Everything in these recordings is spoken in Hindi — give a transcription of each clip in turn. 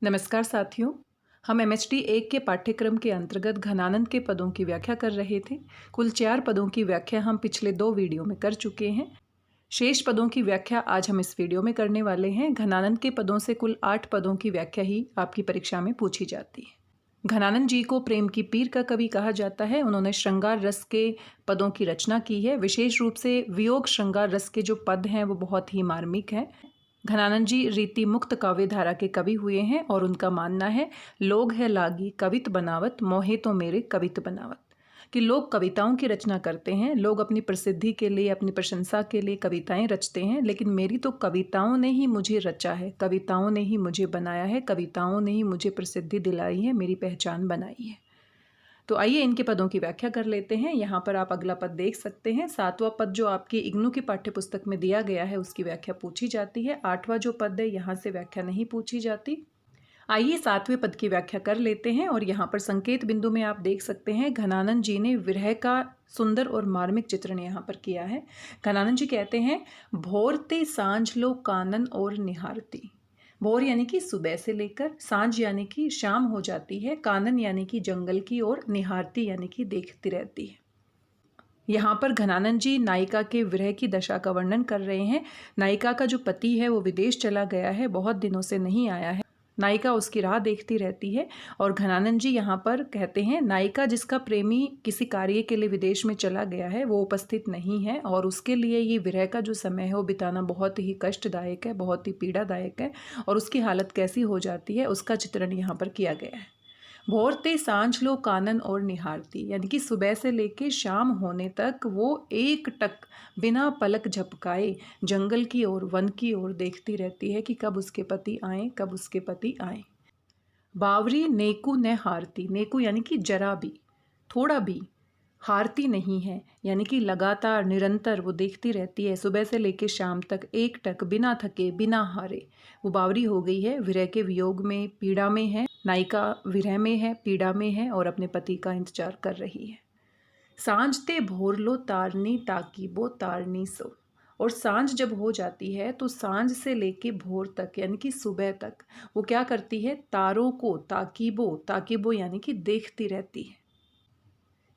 नमस्कार साथियों। हम एमएचटी 1 के पाठ्यक्रम के अंतर्गत घनानंद के पदों की व्याख्या कर रहे थे। कुल 4 पदों की व्याख्या हम पिछले 2 वीडियो में कर चुके हैं। शेष पदों की व्याख्या आज हम इस वीडियो में करने वाले हैं। घनानंद के पदों से कुल 8 पदों की व्याख्या ही आपकी परीक्षा में पूछी जाती है। घनानंद जी को प्रेम की पीर का कवि कहा जाता है। उन्होंने श्रृंगार रस के पदों की रचना की है। विशेष रूप से वियोग श्रृंगार रस के जो पद हैं वो बहुत ही मार्मिक हैं। घनानंद जी रीति मुक्त काव्य धारा के कवि हुए हैं और उनका मानना है, लोग है लागी कवित बनावत, मोहे तो मेरे कवित बनावत। कि लोग कविताओं की रचना करते हैं, लोग अपनी प्रसिद्धि के लिए, अपनी प्रशंसा के लिए कविताएं रचते हैं, लेकिन मेरी तो कविताओं ने ही मुझे रचा है, कविताओं ने ही मुझे बनाया है, कविताओं ने ही मुझे प्रसिद्धि दिलाई है, मेरी पहचान बनाई है। तो आइए इनके पदों की व्याख्या कर लेते हैं। यहाँ पर आप अगला पद देख सकते हैं। 7वां पद जो आपकी इग्नू की पाठ्यपुस्तक में दिया गया है उसकी व्याख्या पूछी जाती है। 8वां जो पद है यहाँ से व्याख्या नहीं पूछी जाती। आइए 7वें पद की व्याख्या कर लेते हैं। और यहाँ पर संकेत बिंदु में आप देख सकते हैं घनानंद जी ने विरह का सुंदर और मार्मिक चित्रण यहाँ पर किया है। घनानंद जी कहते हैं, भोरते सांझ लो कानन और निहारती। भोर यानी कि सुबह से लेकर, सांझ यानी कि शाम हो जाती है, कानन यानी कि जंगल की ओर, निहारती यानी कि देखती रहती है। यहाँ पर घनानंद जी नायिका के विरह की दशा का वर्णन कर रहे हैं। नायिका का जो पति है वो विदेश चला गया है, बहुत दिनों से नहीं आया है। नायिका उसकी राह देखती रहती है और घनानंद जी यहाँ पर कहते हैं, नायिका जिसका प्रेमी किसी कार्य के लिए विदेश में चला गया है वो उपस्थित नहीं है और उसके लिए ये विरह का जो समय है वो बिताना बहुत ही कष्टदायक है, बहुत ही पीड़ादायक है। और उसकी हालत कैसी हो जाती है उसका चित्रण यहाँ पर किया गया है। भोरते सांझ लो कानन और निहारती, यानी कि सुबह से लेके शाम होने तक वो एक टक बिना पलक झपकाए जंगल की ओर, वन की ओर देखती रहती है कि कब उसके पति आए, कब उसके पति आए। बावरी नेकू न हारती, नेकू यानी कि जरा भी, थोड़ा भी, हारती नहीं है यानी कि लगातार निरंतर वो देखती रहती है सुबह से लेकर शाम तक, एक टक बिना थके बिना हारे। वो बावरी हो गई है, विरह के वियोग में, पीड़ा में है। नायिका विरह में है, पीड़ा में है और अपने पति का इंतजार कर रही है। सांझते भोर लो तारनी ताकीबो तारनी सो। और सांझ जब हो जाती है तो सांझ से लेके भोर तक यानी कि सुबह तक वो क्या करती है, तारों को ताकीबो, ताकीबो यानी कि देखती रहती है।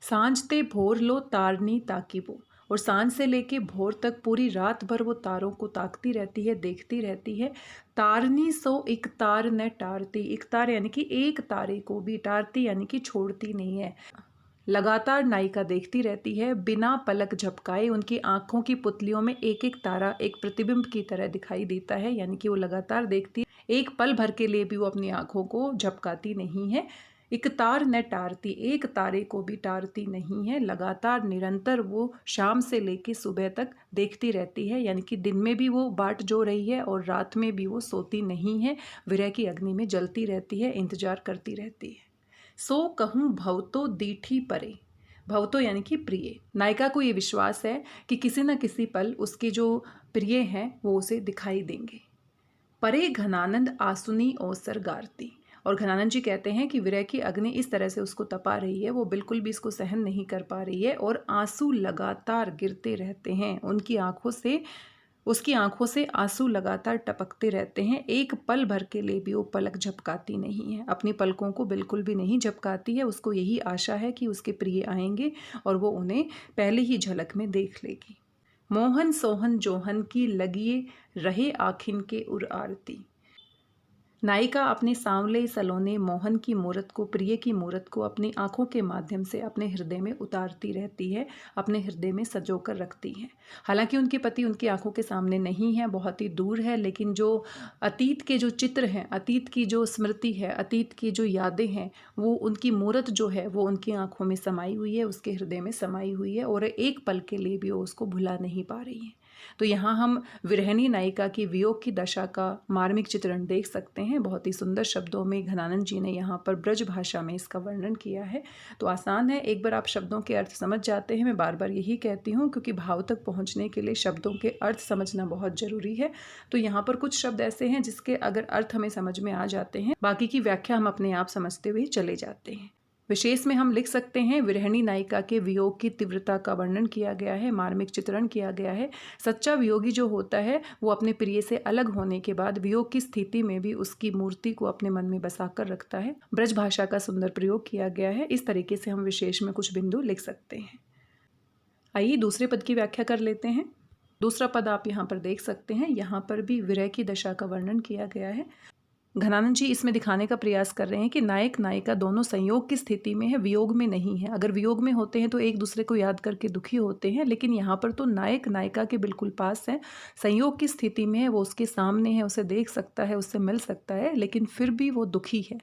सांझते भोर लो तारनी ताकीबो, और सांझ से लेके भोर तक पूरी रात भर वो तारों को ताकती रहती है, देखती रहती है। तारनी सो एक तार न टारती, एक तार यानी कि एक तारे को भी, टारती यानी कि छोड़ती नहीं है। लगातार नायिका देखती रहती है बिना पलक झपकाए। उनकी आंखों की पुतलियों में एक एक तारा एक प्रतिबिंब की तरह दिखाई देता है, यानी कि वो लगातार देखती है, एक पल भर के लिए भी वो अपनी आंखों को झपकाती नहीं है। एक तार न टारती, एक तारे को भी टारती नहीं है। लगातार निरंतर वो शाम से लेकर सुबह तक देखती रहती है, यानी कि दिन में भी वो बाट जो रही है और रात में भी वो सोती नहीं है, विरह की अग्नि में जलती रहती है, इंतजार करती रहती है। सो कहूँ भवतो दीठी परे, भवतो यानी कि प्रिय। नायिका को ये विश्वास है कि किसी न किसी पल उसके जो प्रिय हैं वो उसे दिखाई देंगे। परे घनानंद आसुनी ओसर गारती, और घनानंद जी कहते हैं कि विरह की अग्नि इस तरह से उसको तपा रही है, वो बिल्कुल भी इसको सहन नहीं कर पा रही है और आंसू लगातार गिरते रहते हैं उनकी आंखों से। उसकी आंखों से आंसू लगातार टपकते रहते हैं, एक पल भर के लिए भी वो पलक झपकाती नहीं है, अपनी पलकों को बिल्कुल भी नहीं झपकाती है। उसको यही आशा है कि उसके प्रिय आएंगे और वो उन्हें पहले ही झलक में देख लेगी। मोहन सोहन जोहन की लगिए रहे आखिन के उर आरती। नायिका अपने सांवले सलोने मोहन की मूरत को, प्रिय की मूरत को अपनी आंखों के माध्यम से अपने हृदय में उतारती रहती है, अपने हृदय में सजोकर रखती है। हालांकि उनके पति उनकी आंखों के सामने नहीं है, बहुत ही दूर है, लेकिन जो अतीत के जो चित्र हैं, अतीत की जो स्मृति है, अतीत की जो यादें हैं, वो उनकी मूरत जो है वो उनकी आंखों में समाई हुई है, उसके हृदय में समाई हुई है और एक पल के लिए भी वो उसको भुला नहीं पा रही है। तो यहाँ हम विरहनी नायिका की वियोग की दशा का मार्मिक चित्रण देख सकते हैं। बहुत ही सुंदर शब्दों में घनानंद जी ने यहाँ पर ब्रज भाषा में इसका वर्णन किया है। तो आसान है, एक बार आप शब्दों के अर्थ समझ जाते हैं। मैं बार बार यही कहती हूँ क्योंकि भाव तक पहुँचने के लिए शब्दों के अर्थ समझना बहुत ज़रूरी है। तो यहाँ पर कुछ शब्द ऐसे हैं जिसके अगर अर्थ हमें समझ में आ जाते हैं, बाकी की व्याख्या हम अपने आप समझते हुए चले जाते हैं। विशेष में हम लिख सकते हैं विरहिणी नायिका के वियोग की तीव्रता का वर्णन किया गया है, मार्मिक चित्रण किया गया है। सच्चा वियोगी जो होता है वो अपने प्रिय से अलग होने के बाद वियोग की स्थिति में भी उसकी मूर्ति को अपने मन में बसा कर रखता है। ब्रज भाषा का सुंदर प्रयोग किया गया है। इस तरीके से हम विशेष में कुछ बिंदु लिख सकते हैं। आइए दूसरे पद की व्याख्या कर लेते हैं। दूसरा पद आप यहाँ पर देख सकते हैं। यहाँ पर भी विरह की दशा का वर्णन किया गया है। घनानंद जी इसमें दिखाने का प्रयास कर रहे हैं कि नायक नायिका दोनों संयोग की स्थिति में है, वियोग में नहीं है। अगर वियोग में होते हैं तो एक दूसरे को याद करके दुखी होते हैं, लेकिन यहाँ पर तो नायक नायिका के बिल्कुल पास है, संयोग की स्थिति में है, वो उसके सामने है, उसे देख सकता है, उससे मिल सकता है, लेकिन फिर भी वो दुखी है,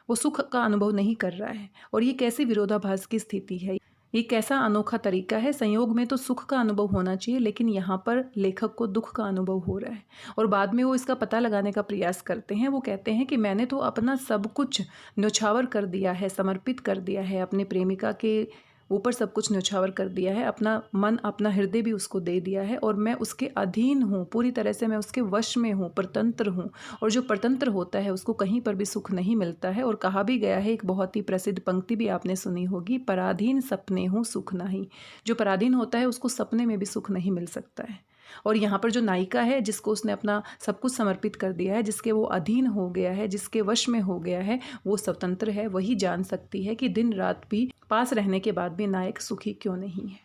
वो सुख का अनुभव नहीं कर रहा है। और ये कैसी विरोधाभास की स्थिति है, ये कैसा अनोखा तरीका है। संयोग में तो सुख का अनुभव होना चाहिए, लेकिन यहाँ पर लेखक को दुख का अनुभव हो रहा है। और बाद में वो इसका पता लगाने का प्रयास करते हैं। वो कहते हैं कि मैंने तो अपना सब कुछ न्यौछावर कर दिया है, समर्पित कर दिया है, अपने प्रेमिका के ऊपर सब कुछ न्यौछावर कर दिया है, अपना मन अपना हृदय भी उसको दे दिया है, और मैं उसके अधीन हूँ, पूरी तरह से मैं उसके वश में हूँ, परतंत्र हूँ। और जो परतंत्र होता है उसको कहीं पर भी सुख नहीं मिलता है। और कहा भी गया है, एक बहुत ही प्रसिद्ध पंक्ति भी आपने सुनी होगी, पराधीन सपने हूँ सुख नहीं। जो पराधीन होता है उसको सपने में भी सुख नहीं मिल सकता है। और यहाँ पर जो नायिका है, जिसको उसने अपना सब कुछ समर्पित कर दिया है, जिसके वो अधीन हो गया है, जिसके वश में हो गया है, वो स्वतंत्र है। वही जान सकती है कि दिन रात भी पास रहने के बाद भी नायक सुखी क्यों नहीं है।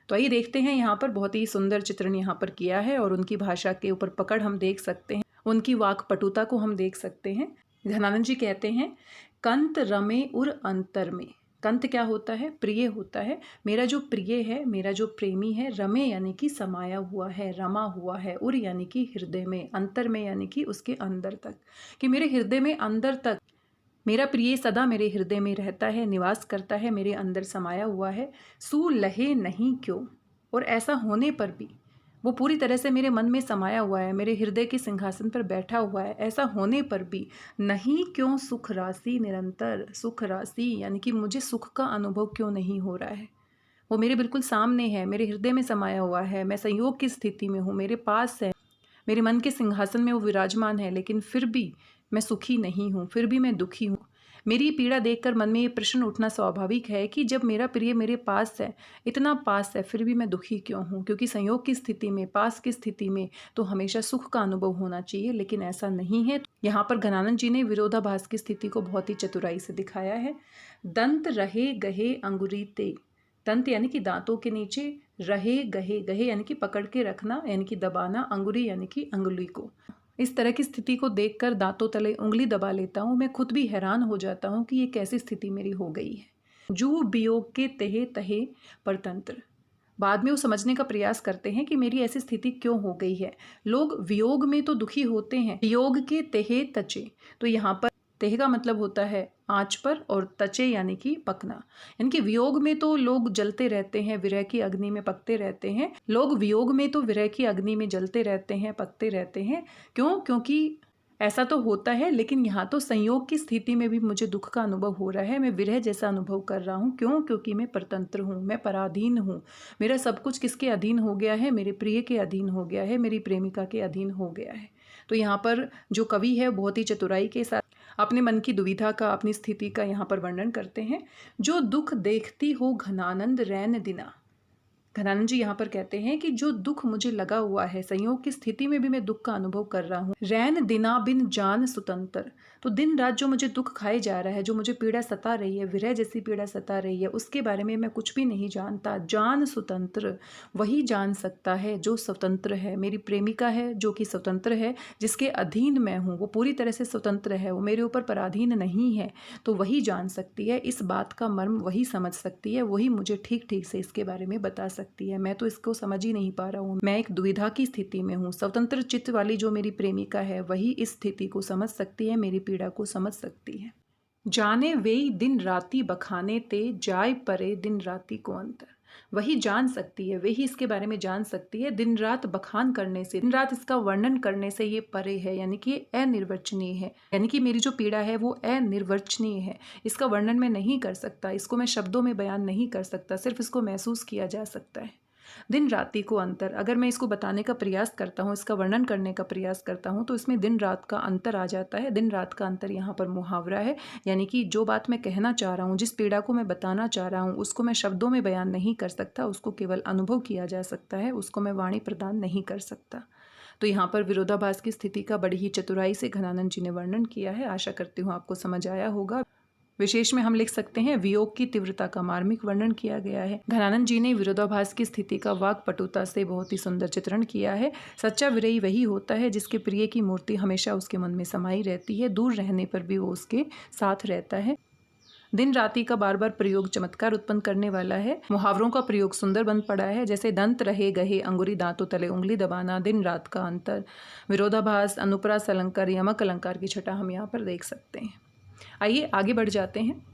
तो आइए देखते हैं, यहाँ पर बहुत ही सुंदर चित्रण यहाँ पर किया है और उनकी भाषा के ऊपर पकड़ हम देख सकते हैं, उनकी वाक पटुता को हम देख सकते हैं। घनानंद जी कहते हैं, कंत रमे उर अंतर में। कंत क्या होता है? प्रिय होता है। मेरा जो प्रिय है, मेरा जो प्रेमी है, रमे यानी कि समाया हुआ है, रमा हुआ है, उर यानी कि हृदय में, अंतर में यानी कि उसके अंदर तक, कि मेरे हृदय में अंदर तक मेरा प्रिय सदा मेरे हृदय में रहता है, निवास करता है, मेरे अंदर समाया हुआ है। सू लहे नहीं क्यों, और ऐसा होने पर भी वो पूरी तरह से मेरे मन में समाया हुआ है, मेरे हृदय के सिंहासन पर बैठा हुआ है, ऐसा होने पर भी नहीं क्यों सुख राशि निरंतर, सुख राशि यानी कि मुझे सुख का अनुभव क्यों नहीं हो रहा है। वो मेरे बिल्कुल सामने है, मेरे हृदय में समाया हुआ है, मैं संयोग की स्थिति में हूँ, मेरे पास है, मेरे मन के सिंहासन में वो विराजमान है, लेकिन फिर भी मैं सुखी नहीं हूँ, फिर भी मैं दुखी हूँ। मेरी पीड़ा देखकर मन में ये प्रश्न उठना स्वाभाविक है कि जब मेरा प्रिय मेरे पास है, इतना पास है, फिर भी मैं दुखी क्यों हूँ। क्योंकि संयोग की स्थिति में, पास की स्थिति में तो हमेशा सुख का अनुभव होना चाहिए, लेकिन ऐसा नहीं है। यहाँ पर घनानंद जी ने विरोधाभास की स्थिति को बहुत ही चतुराई से दिखाया है। दंत रहे गहे अंगुरीते, दंत यानी कि दांतों के नीचे, रहे गहे, गहे यानी कि पकड़ के रखना यानी कि दबाना, अंगुरी यानी कि अंगुली को। इस तरह की स्थिति को देखकर दांतों तले उंगली दबा लेता हूँ। मैं खुद भी हैरान हो जाता हूँ कि ये कैसी स्थिति मेरी हो गई है। जू वियोग के तहे तहे परतंत्र। बाद में वो समझने का प्रयास करते हैं कि मेरी ऐसी स्थिति क्यों हो गई है। लोग वियोग में तो दुखी होते हैं, वियोग के तहे तचे, तो यहाँ पर तेह का मतलब होता है आंच पर, और तचे यानी कि पकना, यानी कि वियोग में तो लोग जलते रहते हैं, विरह की अग्नि में पकते रहते हैं। लोग वियोग में तो विरह की अग्नि में जलते रहते हैं, पकते रहते हैं। क्यों? क्योंकि ऐसा तो होता है, लेकिन यहाँ तो संयोग की स्थिति में भी मुझे दुख का अनुभव हो रहा है, मैं विरह जैसा अनुभव कर रहा हूँ। क्यों? क्योंकि मैं परतंत्र हूँ, मैं पराधीन हूँ। मेरा सब कुछ किसके अधीन हो गया है? मेरे प्रिय के अधीन हो गया है, मेरी प्रेमिका के अधीन हो गया है। तो यहाँ पर जो कवि है बहुत ही चतुराई के साथ अपने मन की दुविधा का, अपनी स्थिति का यहाँ पर वर्णन करते हैं। जो दुख देखती हो घनानंद रैन दिना। घनानंद जी यहाँ पर कहते हैं कि जो दुख मुझे लगा हुआ है, संयोग की स्थिति में भी मैं दुख का अनुभव कर रहा हूँ। रैन दिना बिन जान सुतंत्र, तो दिन रात जो मुझे दुख खाए जा रहा है, जो मुझे पीड़ा सता रही है, विरह जैसी पीड़ा सता रही है, उसके बारे में मैं कुछ भी नहीं जानता। जान सुतंत्र, वही जान सकता है जो स्वतंत्र है। मेरी प्रेमिका है जो कि स्वतंत्र है, जिसके अधीन मैं हूँ, वो पूरी तरह से स्वतंत्र है, वो मेरे ऊपर पराधीन नहीं है। तो वही जान सकती है, इस बात का मर्म वही समझ सकती है, वही मुझे ठीक ठीक से इसके बारे में बता सकती है। मैं तो इसको समझ ही नहीं पा रहा हूँ, मैं एक दुविधा की स्थिति में हूँ। स्वतंत्र चित्त वाली जो मेरी प्रेमिका है, वही इस स्थिति को समझ सकती है, मेरी पीड़ा को समझ सकती है। जाने वेई दिन राती बखाने ते, जाय परे दिन राती को अंतर। वही जान सकती है, वही इसके बारे में जान सकती है। दिन रात बखान करने से, दिन रात इसका वर्णन करने से ये परे है, यानी कि अनिर्वचनीय है। यानी कि मेरी जो पीड़ा है वो अनिर्वचनीय है, इसका वर्णन मैं नहीं कर सकता, इसको मैं शब्दों में बयान नहीं कर सकता, सिर्फ इसको महसूस किया जा सकता है। दिन राति को अंतर, अगर मैं इसको बताने का प्रयास करता हूँ, इसका वर्णन करने का प्रयास करता हूँ, तो इसमें दिन रात का अंतर आ जाता है। दिन रात का अंतर यहाँ पर मुहावरा है, यानी कि जो बात मैं कहना चाह रहा हूँ, जिस पीड़ा को मैं बताना चाह रहा हूँ, उसको मैं शब्दों में बयान नहीं कर सकता, उसको केवल अनुभव किया जा सकता है, उसको मैं वाणी प्रदान नहीं कर सकता। तो यहाँ पर विरोधाभास की स्थिति का बड़ी ही चतुराई से घनानंद जी ने वर्णन किया है। आशा करती हूँ आपको समझ आया होगा। विशेष में हम लिख सकते हैं वियोग की तीव्रता का मार्मिक वर्णन किया गया है। घनानंद जी ने विरोधाभास की स्थिति का वाक पटुता से बहुत ही सुंदर चित्रण किया है। सच्चा विरही वही होता है जिसके प्रिय की मूर्ति हमेशा उसके मन में समाई रहती है, दूर रहने पर भी वो उसके साथ रहता है। दिन राति का बार बार प्रयोग चमत्कार उत्पन्न करने वाला है। मुहावरों का प्रयोग सुंदर बन पड़ा है, जैसे दंत रहे गहे अंगुरी दांतों तले उंगली दबाना, दिन रात का अंतर, विरोधाभास, अनुप्रास अलंकार, यमक अलंकार की छटा हम यहाँ पर देख सकते हैं। आइए आगे बढ़ जाते हैं।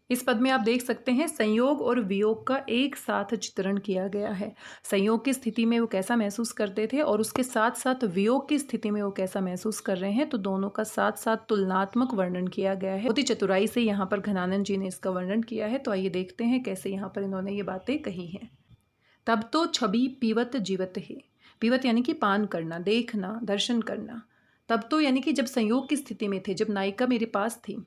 इस पद में आप देख सकते हैं संयोग और वियोग का एक साथ चित्रण किया गया है। संयोग की स्थिति में वो कैसा महसूस करते थे और उसके साथ साथ वियोग की स्थिति में वो कैसा महसूस कर रहे हैं, तो दोनों का साथ साथ तुलनात्मक वर्णन किया गया है। बहुत ही चतुराई से यहाँ पर घनानंद जी ने इसका वर्णन किया है। तो आइए देखते हैं कैसे यहाँ पर इन्होंने ये बातें कही हैं। तब तो छवि पीवत जीवत है, पीवत यानी कि पान करना, देखना, दर्शन करना। तब तो यानी कि जब संयोग की स्थिति में थे, जब नायिका मेरे पास थी,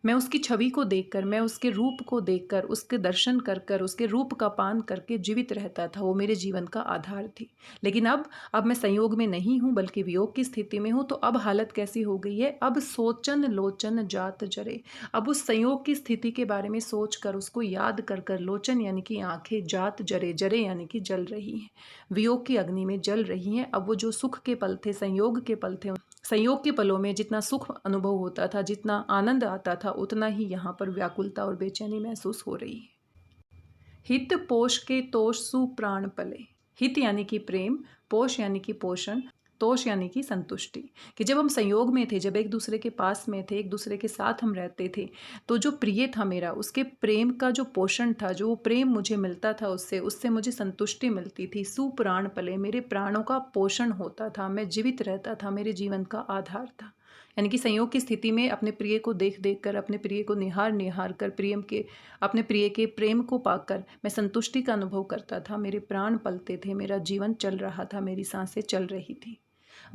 मैं उसकी छवि को देखकर, मैं उसके रूप को देखकर, उसके दर्शन कर कर, उसके रूप का पान करके जीवित रहता था। वो मेरे जीवन का आधार थी। लेकिन अब मैं संयोग में नहीं हूँ बल्कि वियोग की स्थिति में हूँ। तो अब हालत कैसी हो गई है? अब सोचन लोचन जात जरे। अब उस संयोग की स्थिति के बारे में सोच कर, उसको याद कर कर, लोचन यानी कि आंखें, जात जरे, जरे यानी कि जल रही हैं, वियोग की अग्नि में जल रही हैं। अब वो जो सुख के पल थे, संयोग के पल थे, संयोग के पलों में जितना सुख अनुभव होता था, जितना आनंद आता था, उतना ही यहाँ पर व्याकुलता और बेचैनी महसूस हो रही है। हित पोष के तोष सु प्राण पले। हित यानी कि प्रेम, पोष यानी कि पोषण, तोष यानी कि संतुष्टि। कि जब हम संयोग में थे, जब एक दूसरे के पास में थे, एक दूसरे के साथ हम रहते थे, तो जो प्रिय था मेरा, उसके प्रेम का जो पोषण था, जो प्रेम मुझे मिलता था, उससे मुझे संतुष्टि मिलती थी। सुप्राण पले, मेरे प्राणों का पोषण होता था, मैं जीवित रहता था, मेरे जीवन का आधार था। यानी कि संयोग की स्थिति में अपने प्रिय को देख देख कर, अपने प्रिय को निहार निहार कर, अपने प्रिय के प्रेम को पाकर मैं संतुष्टि का अनुभव करता था। मेरे प्राण पलते थे, मेरा जीवन चल रहा था, मेरी सांसें चल रही थी।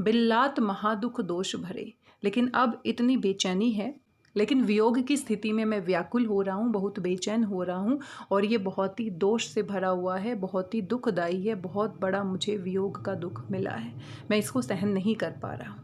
बिल्लात महादुख दोष भरे। लेकिन अब इतनी बेचैनी है, लेकिन वियोग की स्थिति में मैं व्याकुल हो रहा हूँ, बहुत बेचैन हो रहा हूँ, और ये बहुत ही दोष से भरा हुआ है, बहुत ही दुखदायी है, बहुत बड़ा मुझे वियोग का दुख मिला है, मैं इसको सहन नहीं कर पा रहा हूँ।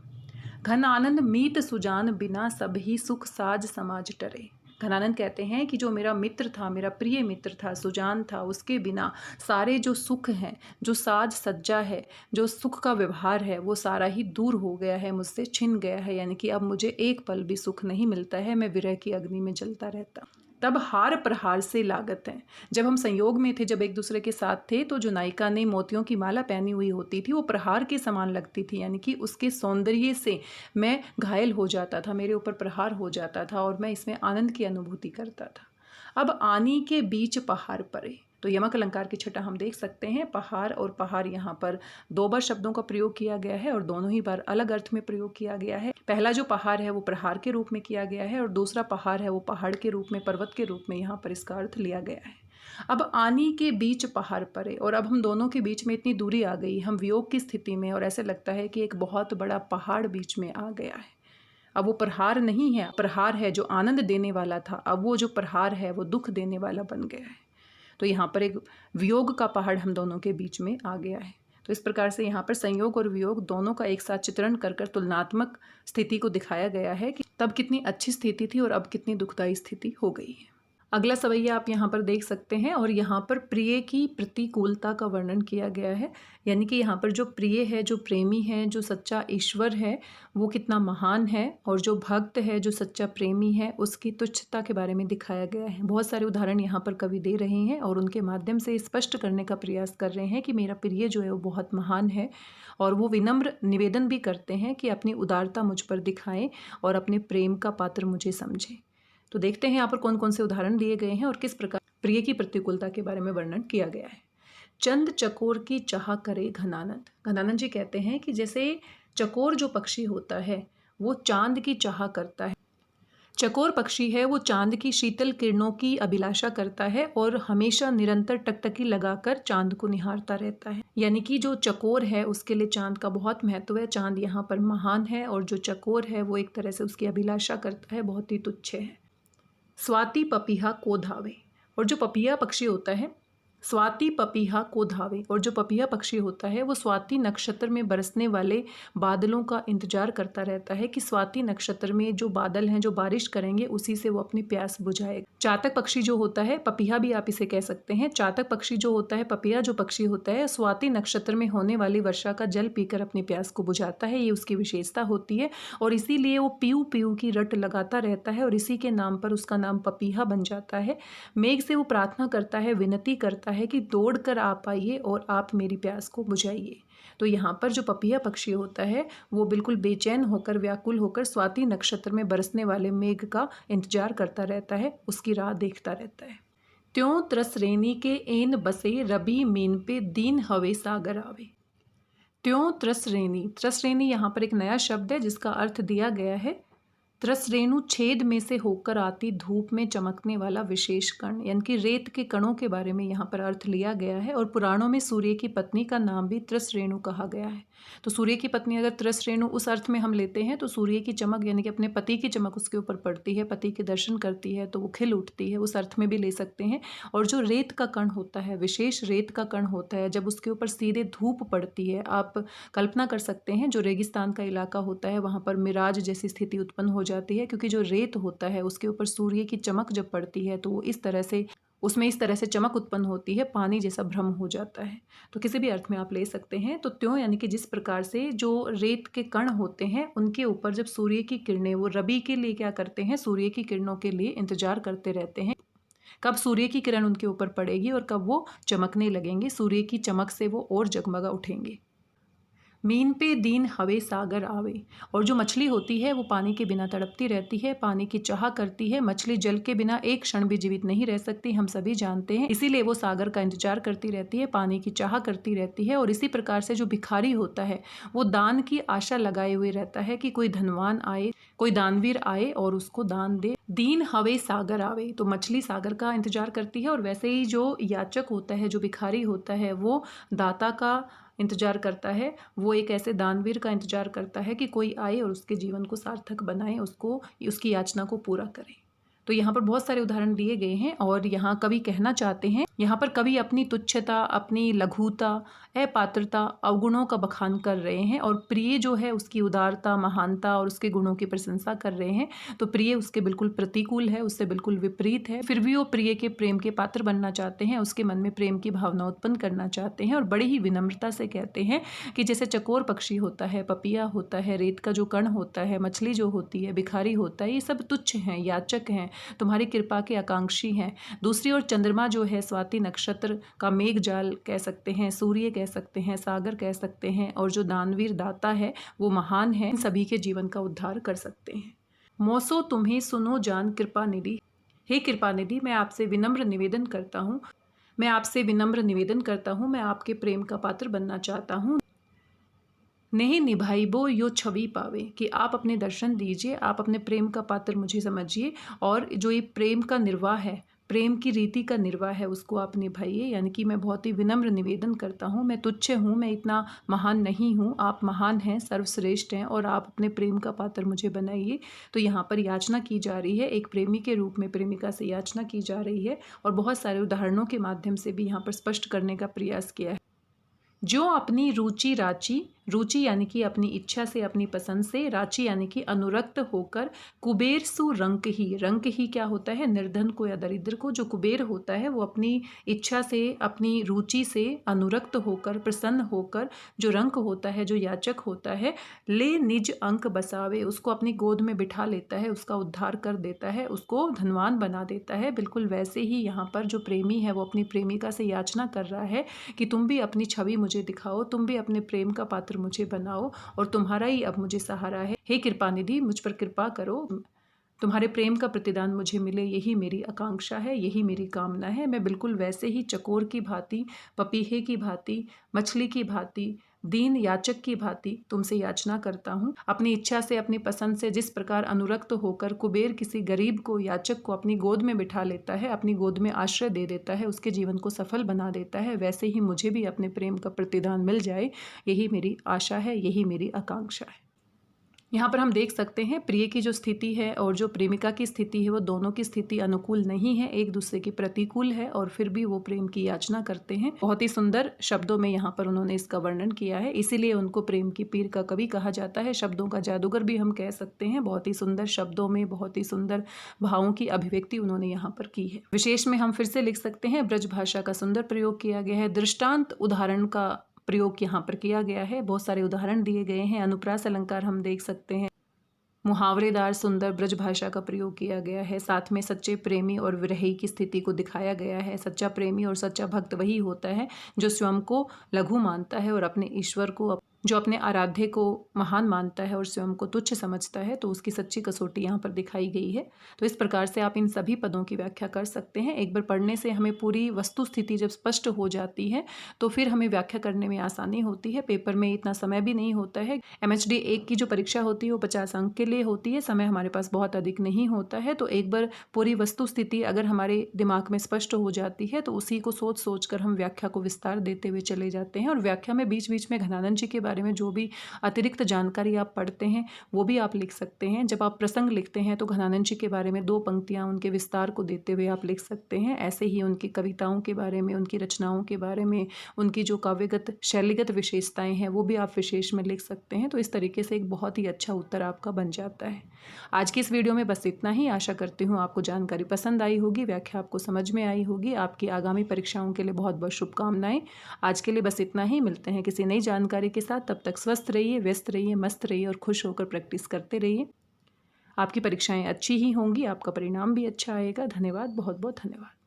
घन आनंद मीत सुजान बिना सब ही सुख साज समाज टरे। घनानंद कहते हैं कि जो मेरा मित्र था, मेरा प्रिय मित्र था, सुजान था, उसके बिना सारे जो सुख हैं, जो साज सज्जा है, जो सुख का व्यवहार है, वो सारा ही दूर हो गया है, मुझसे छिन गया है। यानी कि अब मुझे एक पल भी सुख नहीं मिलता है, मैं विरह की अग्नि में जलता रहता। तब हार प्रहार से लागत है। जब हम संयोग में थे, जब एक दूसरे के साथ थे, तो जो नायिका ने मोतियों की माला पहनी हुई होती थी, वो प्रहार के समान लगती थी। यानी कि उसके सौंदर्य से मैं घायल हो जाता था, मेरे ऊपर प्रहार हो जाता था और मैं इसमें आनंद की अनुभूति करता था। अब आनी के बीच पहाड़ पड़े, तो यमक अलंकार की छटा हम देख सकते हैं। पहाड़ और पहाड़ यहाँ पर दो बार शब्दों का प्रयोग किया गया है और दोनों ही बार अलग अर्थ में प्रयोग किया गया है। पहला जो पहाड़ है वो प्रहार के रूप में किया गया है और दूसरा पहाड़ है वो पहाड़ के रूप में, पर्वत के रूप में यहाँ पर इसका अर्थ लिया गया है। अब आनी के बीच पहाड़ पड़े, और अब हम दोनों के बीच में इतनी दूरी आ गई, हम वियोग की स्थिति में, और ऐसे लगता है कि एक बहुत बड़ा पहाड़ बीच में आ गया है। अब वो प्रहार नहीं है, प्रहार है जो आनंद देने वाला था, अब वो जो प्रहार है वो दुख देने वाला बन गया है। तो यहाँ पर एक वियोग का पहाड़ हम दोनों के बीच में आ गया है। तो इस प्रकार से यहाँ पर संयोग और वियोग दोनों का एक साथ चित्रण कर कर तुलनात्मक स्थिति को दिखाया गया है कि तब कितनी अच्छी स्थिति थी और अब कितनी दुखदायी स्थिति हो गई है। अगला सवैया आप यहाँ पर देख सकते हैं, और यहाँ पर प्रिय की प्रतिकूलता का वर्णन किया गया है। यानी कि यहाँ पर जो प्रिय है, जो प्रेमी है, जो सच्चा ईश्वर है, वो कितना महान है, और जो भक्त है, जो सच्चा प्रेमी है, उसकी तुच्छता के बारे में दिखाया गया है। बहुत सारे उदाहरण यहाँ पर कवि दे रहे हैं और उनके माध्यम से स्पष्ट करने का प्रयास कर रहे हैं कि मेरा प्रिय जो है वो बहुत महान है, और वो विनम्र निवेदन भी करते हैं कि अपनी उदारता मुझ पर दिखाएं और अपने प्रेम का पात्र मुझे समझें। तो देखते हैं यहाँ पर कौन कौन से उदाहरण दिए गए हैं और किस प्रकार प्रिय की प्रतिकूलता के बारे में वर्णन किया गया है। चंद चकोर की चाह करे घनानंद। घनानंद जी कहते हैं कि जैसे चकोर जो पक्षी होता है वो चांद की चाह करता है, चकोर पक्षी है वो चांद की शीतल किरणों की अभिलाषा करता है और हमेशा निरंतर टकटकी लगाकर चांद को निहारता रहता है। यानी कि जो चकोर है उसके लिए चांद का बहुत महत्व है, चांद यहाँ पर महान है और जो चकोर है वो एक तरह से उसकी अभिलाषा करता है, बहुत ही तुच्छ है। स्वाति पपीहा को धावे, और जो पपीहा पक्षी होता है, स्वाति पपीहा को धावे, और जो पपीहा पक्षी होता है वो स्वाति नक्षत्र में बरसने वाले बादलों का इंतजार करता रहता है कि स्वाति नक्षत्र में जो बादल हैं जो बारिश करेंगे उसी से वो अपनी प्यास बुझाएगा। चातक पक्षी जो होता है, पपीहा भी आप इसे कह सकते हैं, चातक पक्षी जो होता है, पपीहा जो पक्षी होता है, स्वाति नक्षत्र में होने वाली वर्षा का जल पीकर अपनी प्यास को बुझाता है, ये उसकी विशेषता होती है और इसीलिए वो पीऊ पीऊ की रट लगाता रहता है और इसी के नाम पर उसका नाम पपीहा बन जाता है। मेघ से वो प्रार्थना करता है, विनती करता है कि दौड़ कर आप आइए और आप मेरी प्यास को बुझाइए। तो यहाँ पर जो पपीहा पक्षी होता है वो बिल्कुल बेचैन होकर, व्याकुल होकर स्वाति नक्षत्र में बरसने वाले मेघ का इंतजार करता रहता है, उसकी राह देखता रहता है। त्यों त्रसरेनी के एन बसे रबी मीन पे दीन हवे सागर आवे। त्यों त्रसरेनी, त्रसरेनी यहाँ पर एक नया शब्द है जिसका अर्थ दिया गया है त्रसरेणु, छेद में से होकर आती धूप में चमकने वाला विशेष कण, यानी कि रेत के कणों के बारे में यहाँ पर अर्थ लिया गया है। और पुराणों में सूर्य की पत्नी का नाम भी त्रसरेणु कहा गया है। तो सूर्य की पत्नी अगर त्रसरेणु उस अर्थ में हम लेते हैं तो सूर्य की चमक यानी कि अपने पति की चमक उसके ऊपर पड़ती है, पति के दर्शन करती है तो वो खिल उठती है, उस अर्थ में भी ले सकते हैं। और जो रेत का कण होता है, विशेष रेत का कण होता है, जब उसके ऊपर सीधे धूप पड़ती है, आप कल्पना कर सकते हैं जो रेगिस्तान का इलाका होता है वहाँ पर मिराज जैसी स्थिति उत्पन्न हो जाती है, क्योंकि जो रेत होता है उसके ऊपर सूर्य की चमक जब पड़ती है तो वो इस तरह से उसमें इस तरह से चमक उत्पन्न होती है, पानी जैसा भ्रम हो जाता है। तो किसी भी अर्थ में आप ले सकते हैं। तो त्यों यानी कि जिस प्रकार से जो रेत के कण होते हैं उनके ऊपर जब सूर्य की किरणें, वो रबी के लिए क्या करते हैं, सूर्य की किरणों के लिए इंतजार करते रहते हैं कब सूर्य की किरण उनके ऊपर पड़ेगी और कब वो चमकने लगेंगे, सूर्य की चमक से वो और जगमगा उठेंगे। मीन पे दीन हवे सागर आवे, और जो मछली होती है वो पानी के बिना तड़पती रहती है, पानी की चाह करती है। मछली जल के बिना एक क्षण भी जीवित नहीं रह सकती, हम सभी जानते हैं, इसीलिए वो सागर का इंतजार करती रहती है, पानी की चाह करती रहती है। और इसी प्रकार से जो भिखारी होता है वो दान की आशा लगाए हुए रहता है कि कोई धनवान आए, कोई दानवीर आए और उसको दान दे। दीन हवे सागर आवे, तो मछली सागर का इंतजार करती है और वैसे ही जो याचक होता है, जो भिखारी होता है, वो दाता का इंतजार करता है, वो एक ऐसे दानवीर का इंतजार करता है कि कोई आए और उसके जीवन को सार्थक बनाए, उसको उसकी याचना को पूरा करे। तो यहाँ पर बहुत सारे उदाहरण दिए गए हैं और यहाँ कवि कहना चाहते हैं, यहाँ पर कवि अपनी तुच्छता, अपनी लघुता, अपात्रता, अवगुणों का बखान कर रहे हैं और प्रिय जो है उसकी उदारता, महानता और उसके गुणों की प्रशंसा कर रहे हैं। तो प्रिय उसके बिल्कुल प्रतिकूल है, उससे बिल्कुल विपरीत है, फिर भी वो प्रिय के प्रेम के पात्र बनना चाहते हैं, उसके मन में प्रेम की भावना उत्पन्न करना चाहते हैं और बड़ी ही विनम्रता से कहते हैं कि जैसे चकोर पक्षी होता है, पपीहा होता है, रेत का जो कण होता है, मछली जो होती है, भिखारी होता है, ये सब तुच्छ हैं, याचक हैं, तुम्हारी कृपा के आकांक्षी हैं। दूसरी ओर चंद्रमा जो है, स्वाति नक्षत्र का मेघ जाल कह सकते हैं, सूर्य कह सकते हैं, सागर कह सकते हैं, और जो दानवीर दाता है वो महान है, सभी के जीवन का उद्धार कर सकते हैं। मौसो तुम्हें सुनो जान कृपा निधि, हे कृपा निधि, मैं आपसे विनम्र निवेदन करता हूँ, मैं आपसे विनम्र निवेदन करता हूँ, मैं आपके प्रेम का पात्र बनना चाहता हूँ। नहीं निभाइबो यो छवि पावे, कि आप अपने दर्शन दीजिए, आप अपने प्रेम का पात्र मुझे समझिए और जो ये प्रेम का निर्वाह है, प्रेम की रीति का निर्वाह है, उसको आप निभाइए। यानी कि मैं बहुत ही विनम्र निवेदन करता हूँ, मैं तुच्छ हूँ, मैं इतना महान नहीं हूँ, आप महान हैं, सर्वश्रेष्ठ हैं और आप अपने प्रेम का पात्र मुझे बनाइए। तो यहाँ पर याचना की जा रही है, एक प्रेमी के रूप में प्रेमिका से याचना की जा रही है और बहुत सारे उदाहरणों के माध्यम से भी यहाँ पर स्पष्ट करने का प्रयास किया है। जो अपनी रुचि राची, रुचि यानी कि अपनी इच्छा से, अपनी पसंद से, राची यानी कि अनुरक्त होकर, कुबेर सु रंक ही, रंक ही क्या होता है, निर्धन को या दरिद्र को। जो कुबेर होता है वो अपनी इच्छा से, अपनी रुचि से अनुरक्त होकर, प्रसन्न होकर, जो रंक होता है, जो याचक होता है, ले निज अंक बसावे, उसको अपनी गोद में बिठा लेता है, उसका उद्धार कर देता है, उसको धनवान बना देता है। बिल्कुल वैसे ही यहाँ पर जो प्रेमी है वो अपनी प्रेमिका से याचना कर रहा है कि तुम भी अपनी छवि मुझे दिखाओ, तुम भी अपने प्रेम का पात्र मुझे बनाओ और तुम्हारा ही अब मुझे सहारा है। हे कृपा निधि, मुझ पर कृपा करो, तुम्हारे प्रेम का प्रतिदान मुझे मिले, यही मेरी आकांक्षा है, यही मेरी कामना है। मैं बिल्कुल वैसे ही चकोर की भांति, पपीहे की भांति, मछली की भांति, दीन याचक की भांति तुमसे याचना करता हूँ। अपनी इच्छा से, अपनी पसंद से जिस प्रकार अनुरक्त होकर कुबेर किसी गरीब को, याचक को अपनी गोद में बिठा लेता है, अपनी गोद में आश्रय दे देता है, उसके जीवन को सफल बना देता है, वैसे ही मुझे भी अपने प्रेम का प्रतिदान मिल जाए, यही मेरी आशा है, यही मेरी आकांक्षा है। यहाँ पर हम देख सकते हैं प्रिय की जो स्थिति है और जो प्रेमिका की स्थिति है वो दोनों की स्थिति अनुकूल नहीं है, एक दूसरे की प्रतिकूल है, और फिर भी वो प्रेम की याचना करते हैं। बहुत ही सुंदर शब्दों में यहाँ पर उन्होंने इसका वर्णन किया है, इसीलिए उनको प्रेम की पीर का कवि कहा जाता है, शब्दों का जादूगर भी हम कह सकते हैं। बहुत ही सुंदर शब्दों में बहुत ही सुंदर भावों की अभिव्यक्ति उन्होंने यहाँ पर की है। विशेष में हम फिर से लिख सकते हैं ब्रज भाषा का सुंदर प्रयोग किया गया है, दृष्टांत उदाहरण का प्रयोग यहाँ पर किया गया है, बहुत सारे उदाहरण दिए गए हैं, अनुप्रास अलंकार हम देख सकते हैं, मुहावरेदार सुंदर ब्रज भाषा का प्रयोग किया गया है, साथ में सच्चे प्रेमी और विरही की स्थिति को दिखाया गया है। सच्चा प्रेमी और सच्चा भक्त वही होता है जो स्वयं को लघु मानता है और अपने ईश्वर को, जो अपने आराध्य को महान मानता है और स्वयं को तुच्छ समझता है, तो उसकी सच्ची कसौटी यहाँ पर दिखाई गई है। तो इस प्रकार से आप इन सभी पदों की व्याख्या कर सकते हैं। एक बार पढ़ने से हमें पूरी वस्तु स्थिति जब स्पष्ट हो जाती है तो फिर हमें व्याख्या करने में आसानी होती है। पेपर में इतना समय भी नहीं होता है। MHD 1 की जो परीक्षा होती है वो 50 अंक के लिए होती है, समय हमारे पास बहुत अधिक नहीं होता है। तो एक बार पूरी वस्तु स्थिति अगर हमारे दिमाग में स्पष्ट हो जाती है तो उसी को सोच सोच कर हम व्याख्या को विस्तार देते हुए चले जाते हैं। और व्याख्या में बीच बीच में घनानंद जी के बारे में जो भी अतिरिक्त जानकारी आप पढ़ते हैं वो भी आप लिख सकते हैं। जब आप प्रसंग लिखते हैं तो घनानंद जी के बारे में 2 पंक्तियां उनके विस्तार को देते हुए आप लिख सकते हैं। ऐसे ही उनकी कविताओं के बारे में, उनकी रचनाओं के बारे में, उनकी जो काव्यगत शैलीगत विशेषताएं हैं वो भी आप विशेष में लिख सकते हैं। तो इस तरीके से एक बहुत ही अच्छा उत्तर आपका बन जाता है। आज की इस वीडियो में बस इतना ही। आशा करती हूँ आपको जानकारी पसंद आई होगी, व्याख्या आपको समझ में आई होगी। आपकी आगामी परीक्षाओं के लिए बहुत बहुत शुभकामनाएं। आज के लिए बस इतना ही। मिलते हैं किसी नई जानकारी के साथ। तब तक स्वस्थ रहिए, व्यस्त रहिए, मस्त रहिए और खुश होकर प्रैक्टिस करते रहिए। आपकी परीक्षाएं अच्छी ही होंगी, आपका परिणाम भी अच्छा आएगा। धन्यवाद, बहुत बहुत धन्यवाद।